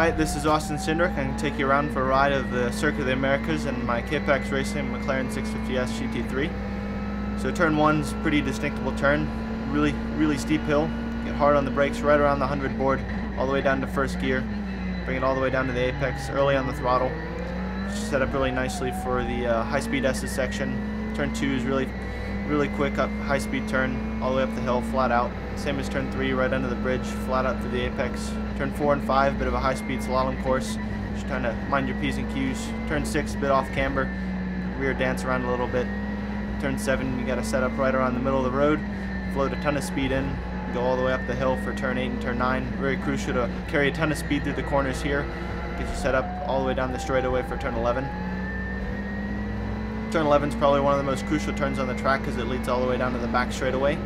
Alright, this is Austin Cindric. I'm going to take you around for a ride of the Circuit of the Americas in my K-PAX Racing McLaren 650S GT3. So turn 1's pretty distinctable turn, really steep hill. Get hard on the brakes right around the 100 board, all the way down to first gear. Bring it all the way down to the apex, early on the throttle. Set up really nicely for the high-speed S's section. Turn 2 is really quick up, high-speed turn, all the way up the hill, flat out. Same as turn 3, right under the bridge, flat out to the apex. Turn 4 and 5, bit of a high-speed slalom course. Just trying to mind your P's and Q's. Turn 6, a bit off camber, rear dance around a little bit. Turn 7, you got to set up right around the middle of the road, float a ton of speed in, go all the way up the hill for turn 8 and turn 9. Very crucial to carry a ton of speed through the corners here. Get you set up all the way down the straightaway for turn 11. Turn 11 is probably one of the most crucial turns on the track because it leads all the way down to the back straightaway.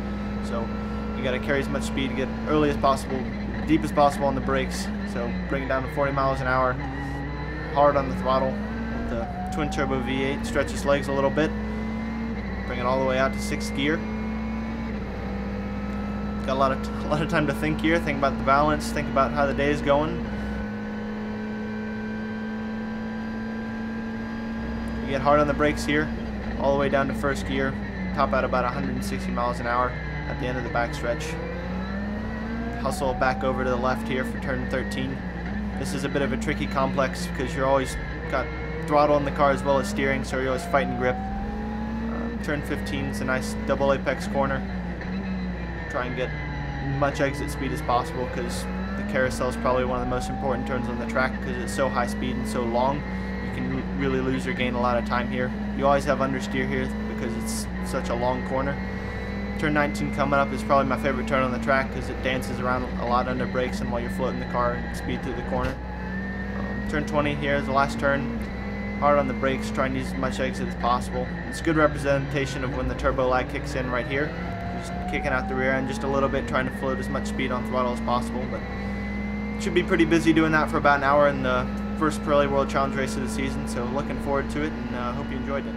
So you got to carry as much speed, get early as possible, deep as possible on the brakes. So bring it down to 40 miles an hour, hard on the throttle. The twin turbo V8, stretch its legs a little bit, bring it all the way out to 6th gear. Got a lot of time to think here. Think about the balance. Think about how the day is going. You get hard on the brakes here, all the way down to first gear. Top out about 160 miles an hour at the end of the backstretch. Hustle back over to the left here for turn 13. This is a bit of a tricky complex because you're always got throttle in the car as well as steering, so you're always fighting grip. Turn 15 is a nice double apex corner. Try and get much exit speed as possible because the carousel is probably one of the most important turns on the track because it's so high speed and so long. You can really lose or gain a lot of time here. You always have understeer here because it's such a long corner. Turn 19 coming up is probably my favorite turn on the track because it dances around a lot under brakes and while you're floating the car and speed through the corner. Turn 20 here is the last turn. Hard on the brakes, trying to use as much exit as possible. It's a good representation of when the turbo lag kicks in right here. Just kicking out the rear end just a little bit, trying to float as much speed on throttle as possible. But should be pretty busy doing that for about an hour in the first Pirelli World Challenge race of the season. So looking forward to it and hope you enjoyed it.